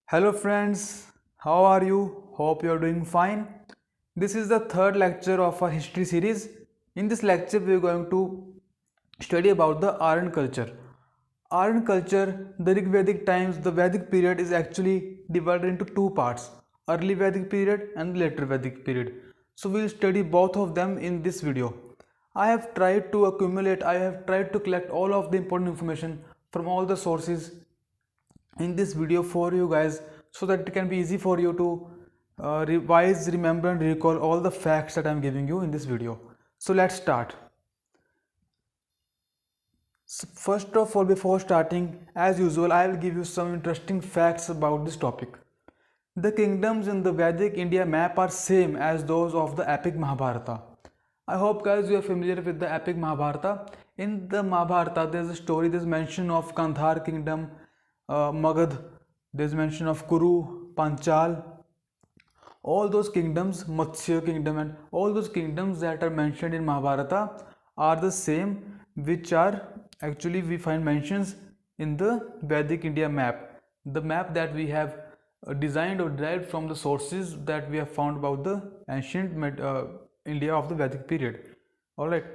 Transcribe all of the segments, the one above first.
Hello friends, how are you? Hope you are doing fine. This is the third lecture of our history series. In this lecture, we are going to study about the Aryan culture. Aryan culture, the Rig Vedic times, the Vedic period is actually divided into two parts, early Vedic period and later Vedic period. So we will study both of them in this video. I have tried to collect all of the important information from all the sources in this video for you guys so that it can be easy for you to revise, remember and recall all the facts that I'm giving you in this video. So let's start. So first of all, before starting, as usual, I will give you some interesting facts about this topic. The kingdoms in the Vedic India map are same as those of the epic Mahabharata. I hope guys you are familiar with the epic Mahabharata. In the Mahabharata there is a story, there is mention of Kandhar kingdom, Magad, there is mention of Kuru, Panchal, all those kingdoms, Matsya kingdom and all those kingdoms that are mentioned in Mahabharata are the same which are actually we find mentions in the Vedic India map, the map that we have designed or derived from the sources that we have found about the ancient India of the Vedic period. All right.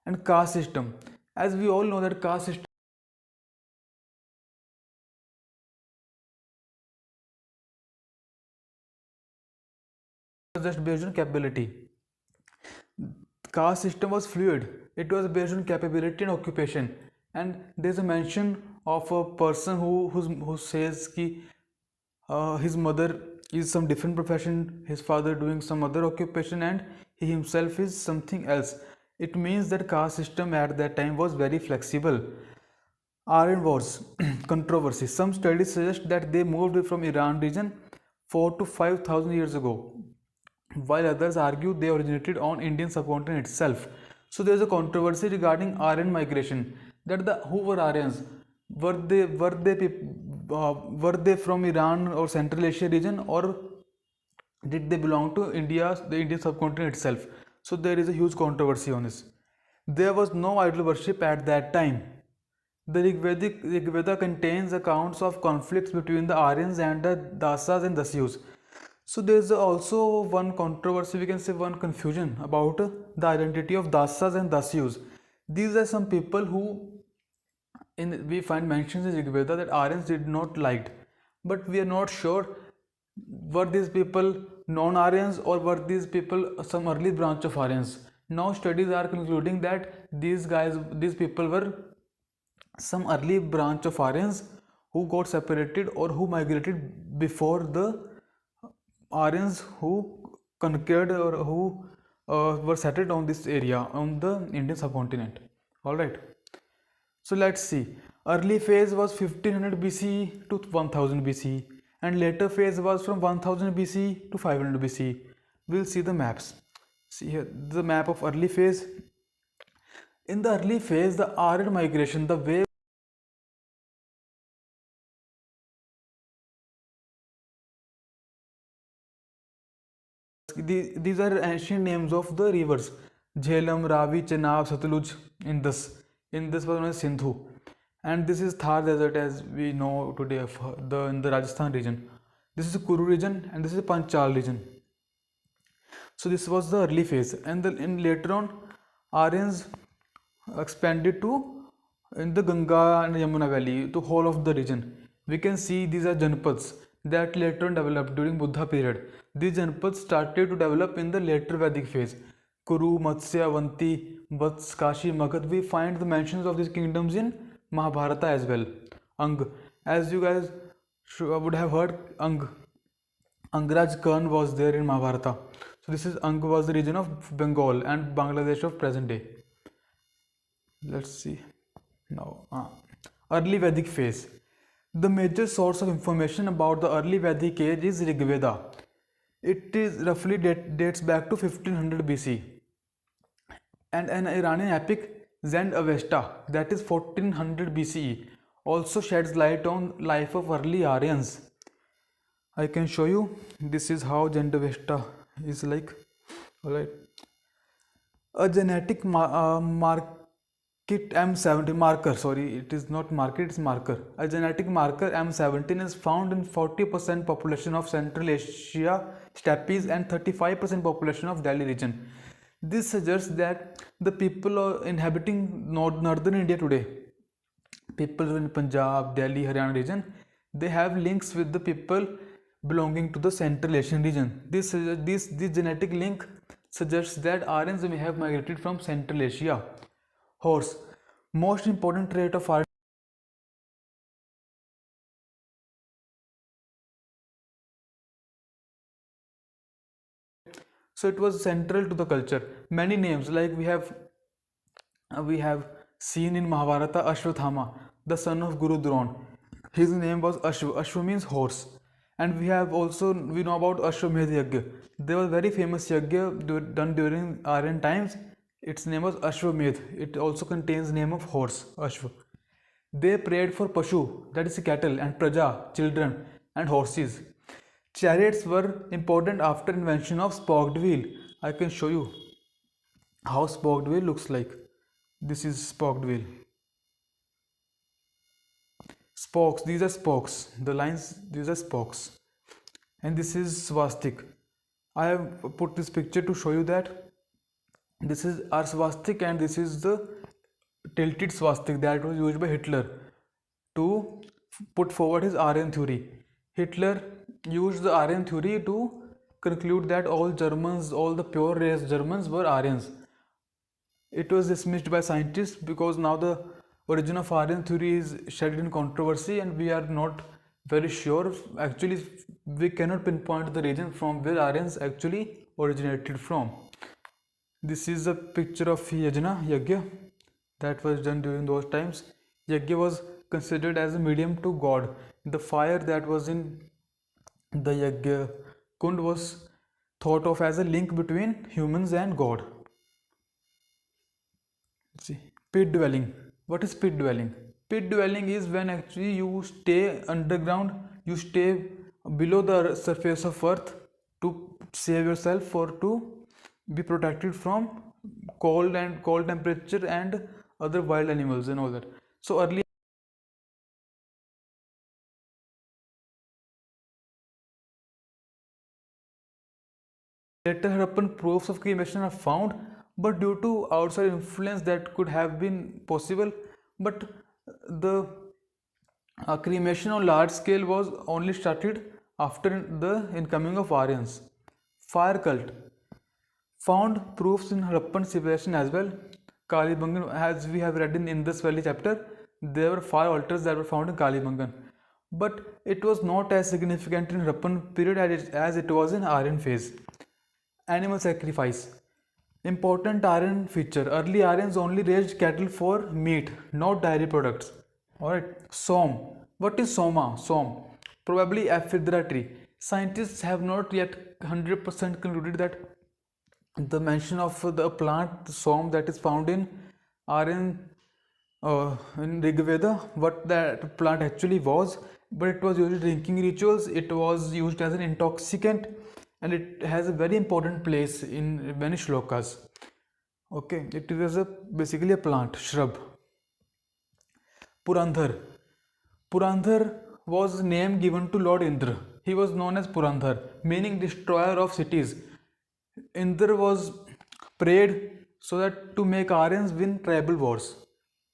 And caste system, as we all know that caste system is just based on capability. Caste system was fluid. It was based on capability and occupation. And there's a mention of a person who says ki his mother is some different profession, his father doing some other occupation, and he himself is something else. It means that caste system at that time was very flexible. Aryan wars, controversy. Some studies suggest that they moved from Iran region 4 to 5,000 years ago, while others argue they originated on Indian subcontinent itself. So there is a controversy regarding Aryan migration. That the who were Aryans? Were they from Iran or Central Asia region, or did they belong to India, the Indian subcontinent itself? So there is a huge controversy on this. There was no idol worship at that time. The Rig Veda contains accounts of conflicts between the Aryans and the Dasas and Dasyus. So there's also one controversy, we can say one confusion about the identity of Dasas and Dasyus. These are some people who we find mentions in Rig Veda that Aryans did not liked, but we are not sure were these people non-Aryans or were these people some early branch of Aryans. Now studies are concluding that these people were some early branch of Aryans who got separated or who migrated before the Aryans who conquered or who were settled on this area on the Indian subcontinent. All right. So let's see. Early phase was 1500 BC to 1000 BC, and later phase was from 1000 BC to 500 BC. We'll see the maps. See here the map of early phase. In the early phase, the Aryan migration, the way these are ancient names of the rivers: Jhelum, Ravi, Chenab, Satluj, Indus. Indus was known as Sindhu, and this is Thar Desert as we know today of in the Rajasthan region. This is the Kuru region, and this is the Panchal region. So this was the early phase, and in later on, Aryans expanded to in the Ganga and Yamuna Valley to whole of the region. We can see these are Janapads that later on developed during Buddha period. These Janapads started to develop in the later Vedic phase. Kuru, Matsya, Avanti, Vats, Kashi, Magad. We find the mentions of these kingdoms in Mahabharata as well. Ang, as you guys would have heard, Angraj Khan was there in Mahabharata. So this is Ang was the region of Bengal and Bangladesh of present day. Let's see now. Early Vedic phase. The major source of information about the early Vedic age is Rig Veda. It is roughly dates back to 1500 BC, and an Iranian epic Zend Avesta that is 1400 BCE also sheds light on life of early Aryans. I can show you. This is how Zend Avesta is like. All right. A genetic marker Kit M70 marker, sorry, it is not marker, it's marker. A genetic marker M17 is found in 40% population of Central Asia steppes and 35% population of Delhi region. This suggests that the people inhabiting northern India today, people in Punjab, Delhi, Haryana region, they have links with the people belonging to the Central Asian region. This genetic link suggests that Aryans may have migrated from Central Asia. Horse. Most important trait of Aryan. So it was central to the culture. Many names like we have seen in Mahabharata Ashwathama, the son of Guru Dron. His name was Ashwa. Ashwa means horse. And we know about Ashwamedh Yagya. There was very famous yagya done during Aryan times. Its name was Ashwamedh. It also contains name of horse, Ashwa. They prayed for Pashu, that is cattle, and Praja, children, and horses. Chariots were important after invention of spoked wheel. I can show you how spoked wheel looks like. This is spoked wheel. Spokes, these are spokes. The lines, these are spokes. And this is swastik. I have put this picture to show you that this is our swastik and this is the tilted swastik that was used by Hitler to put forward his Aryan theory. Hitler used the Aryan theory to conclude that all Germans, all the pure race Germans were Aryans. It was dismissed by scientists because now the origin of Aryan theory is shrouded in controversy and we are not very sure. Actually, we cannot pinpoint the region from where Aryans actually originated from. This is a picture of Yagya that was done during those times. Yagya was considered as a medium to God. The fire that was in the Yagya Kund was thought of as a link between humans and God. Let's see, pit dwelling. What is pit dwelling? Pit dwelling is when actually you stay underground, you stay below the surface of earth to save yourself or to be protected from cold temperature and other wild animals and all that. So earlier later Harappan proofs of cremation are found, but due to outside influence that could have been possible, but the cremation on large scale was only started after the incoming of Aryans. Fire cult found proofs in Harappan civilization as well. Kalibangan, as we have read in Indus Valley chapter, there were fire altars that were found in Kalibangan, but it was not as significant in Harappan period as it was in Aryan phase. Animal sacrifice. Important Aryan feature. Early Aryans only raised cattle for meat, not dairy products. Alright. Som. What is Soma? Som. Probably Ephedra tree. Scientists have not yet 100% concluded that the mention of the plant, the Som, that is found in Aryan in Rig Veda, what that plant actually was, but it was used in drinking rituals, it was used as an intoxicant, and it has a very important place in many shlokas. Okay, it is basically a plant, shrub. Purandhar. Purandhar was name given to Lord Indra. He was known as Purandhar, meaning destroyer of cities. Indra was prayed so that to make Aryans win tribal wars.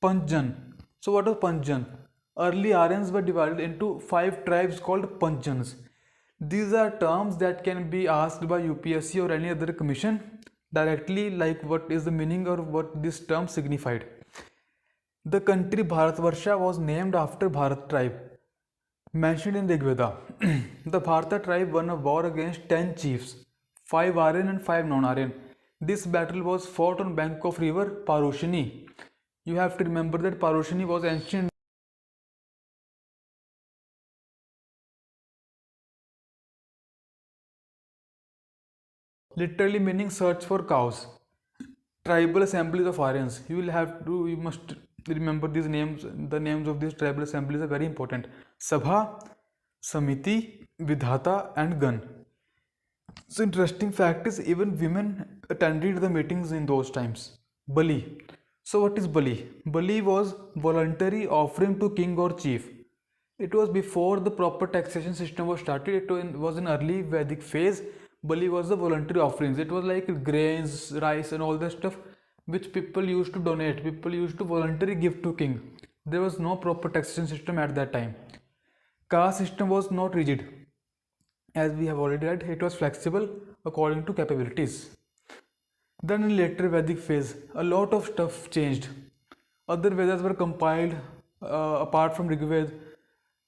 Panjan. So what was Panjan? Early Aryans were divided into 5 tribes called Panjans. These are terms that can be asked by UPSC or any other commission directly, like what is the meaning or what this term signified. The country Bharatvarsha was named after Bharat tribe mentioned in Rigveda. The Bharata tribe won a war against 10 chiefs, 5 Aryan and 5 non-Aryan. This battle was fought on bank of river Parushini. You have to remember that Parushini was ancient literally meaning search for cows. Tribal assemblies of Aryans. You must remember these names. The names of these tribal assemblies are very important. Sabha, Samiti, Vidhata, and Gan. So interesting fact is even women attended the meetings in those times. Bali. So what is bali? Bali was voluntary offering to king or chief. It was before the proper taxation system was started. Was in early Vedic phase. Bali was the voluntary offerings. It was like grains, rice, and all that stuff which people used to donate. People used to voluntarily give to king. There was no proper taxation system at that time. Caste system was not rigid. As we have already read, it was flexible according to capabilities. Then in later Vedic phase, a lot of stuff changed. Other Vedas were compiled apart from Rigved.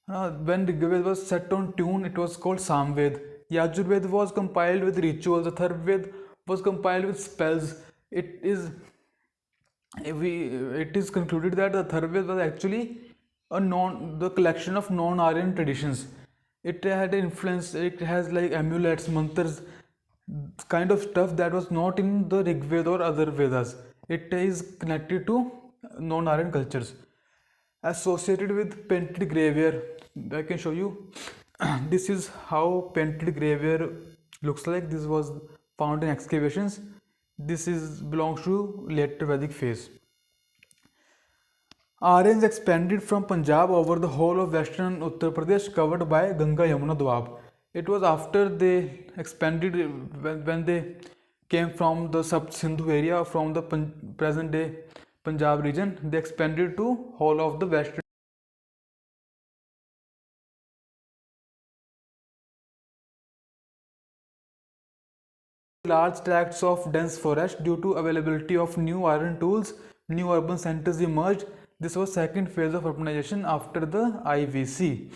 When Rigved was set on tune, it was called Samved. Yajurved was compiled with rituals. The Atharvaved was compiled with spells. It is it is concluded that the Atharvaved was actually the collection of non-Aryan traditions. It had influence. It has like amulets, mantras, kind of stuff that was not in the Rig Veda or other Vedas. It is connected to non-Aryan cultures. Associated with painted graveware, I can show you. This is how painted graveware looks like. This was found in excavations. This is belongs to later Vedic phase. Aryans expanded from Punjab over the whole of western Uttar Pradesh covered by Ganga Yamuna Doab. It was after they expanded when they came from the Sub Sindhu area, from the present day Punjab region, they expanded to whole of the western. Large tracts of dense forest due to availability of new iron tools, new urban centers emerged. This was second phase of urbanization after the IVC.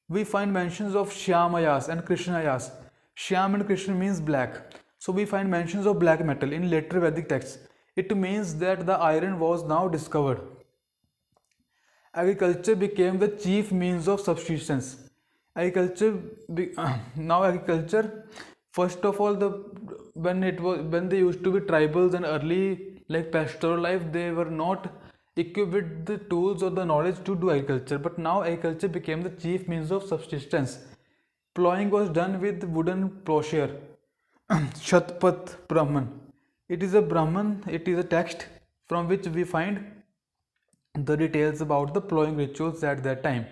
We find mentions of Shyamayas and Krishnayas. Shyam and Krishna means black. So we find mentions of black metal in later Vedic texts. It means that the iron was now discovered. Agriculture became the chief means of subsistence. Agriculture now agriculture, first of all, when they used to be tribals and early like pastoral life, they were not equipped with the tools or the knowledge to do agriculture. But now agriculture became the chief means of subsistence. Plowing was done with wooden plowshare. Shatpat Brahman. It is a Brahman. It is a text from which we find the details about the plowing rituals at that time.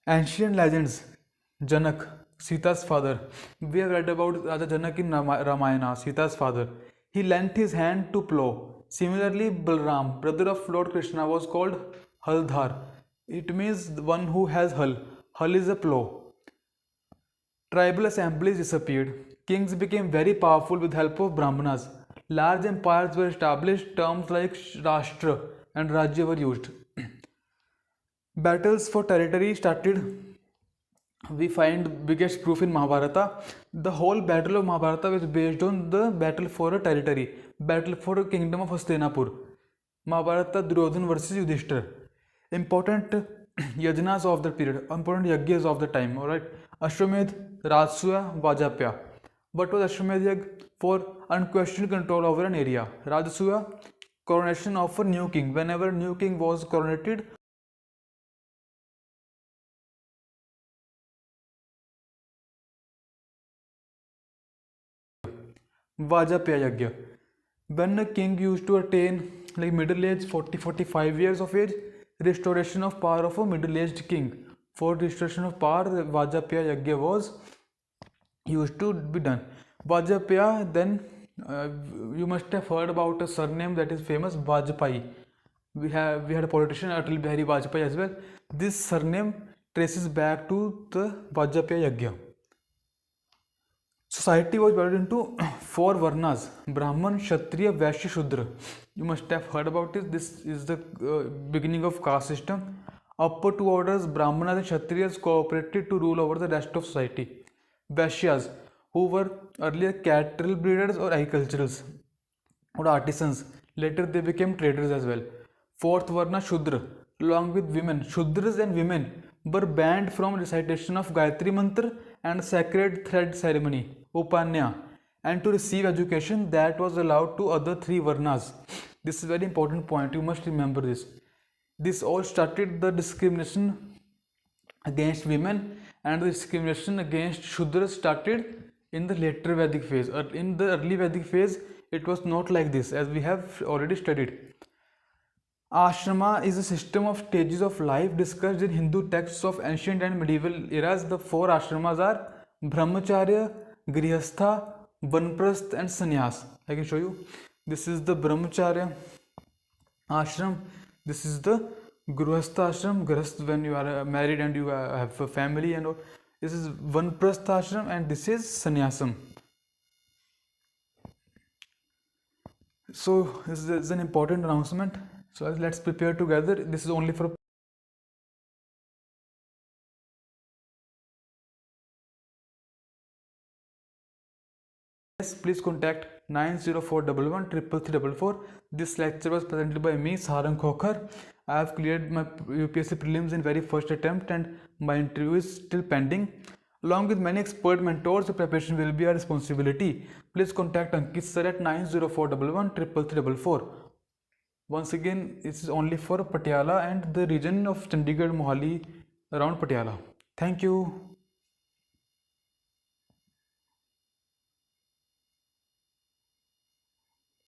Ancient legends. Janak, Sita's father. We have read about Raja Janak in Ramayana, Sita's father. He lent his hand to plow. Similarly, Balram, brother of Lord Krishna, was called Haldhar. It means the one who has hull. Hull is a plow. Tribal assemblies disappeared. Kings became very powerful with help of Brahmanas. Large empires were established. Terms like Rashtra and Rajya were used. Battles for territory started. We find biggest proof in Mahabharata. The whole battle of Mahabharata was based on the battle for a territory, battle for a kingdom of Hastinapur. Mahabharata Duryodhan versus Yudhishthir. Important yajnas of the period, important yagyas of the time. Alright, Ashwamedh, Rajasuya, Vajapaya. What was Ashwamedh yag? For unquestioned control over an area. Rajasuya, coronation of a new king. Whenever a new king was coronated, Vajapaya Yagya. When a king used to attain like middle age, 40-45 years of age, restoration of power of a middle-aged king. For restoration of power, Vajapaya Yagya was used to be done. Vajapaya, then you must have heard about a surname that is famous, Vajpayee. We had a politician, Atal Bihari Vajpayee as well. This surname traces back to the Vajapaya Yagya. Society was divided into four varnas: Brahman, Kshatriya, Vaishya, Shudra. You must have heard about it. This is the beginning of caste system. Upper two orders, Brahmanas and Kshatriyas, cooperated to rule over the rest of society. Vaishyas, who were earlier cattle breeders or agriculturals or artisans, later they became traders as well. Fourth varna, Shudra, along with women. Shudras and women were banned from recitation of Gayatri Mantra and sacred thread ceremony, Upanya, and to receive education that was allowed to other three varnas. This is a very important point, you must remember this. This all started the discrimination against women, and the discrimination against Shudras started in the later Vedic phase. In the early Vedic phase, it was not like this, as we have already studied. Ashrama is a system of stages of life discussed in Hindu texts of ancient and medieval eras. The four ashramas are Brahmacharya, Grihastha, Vanprasth, and Sannyas. I can show you. This is the Brahmacharya ashram. This is the Grihastha ashram. Grihastha, when you are married and you have a family and all. This is Vanprasth ashram, and this is Sannyasam. So this is an important announcement. So let's prepare together. This is only for please contact 90411 This lecture was presented by me, Sarang Khokhar. I have cleared my UPSC prelims in very first attempt and my interview is still pending. Along with many expert mentors, the preparation will be a responsibility. Please contact Ankit sir at 90411 Once again, this is only for Patiala and the region of Chandigarh, Mohali, around Patiala. Thank you.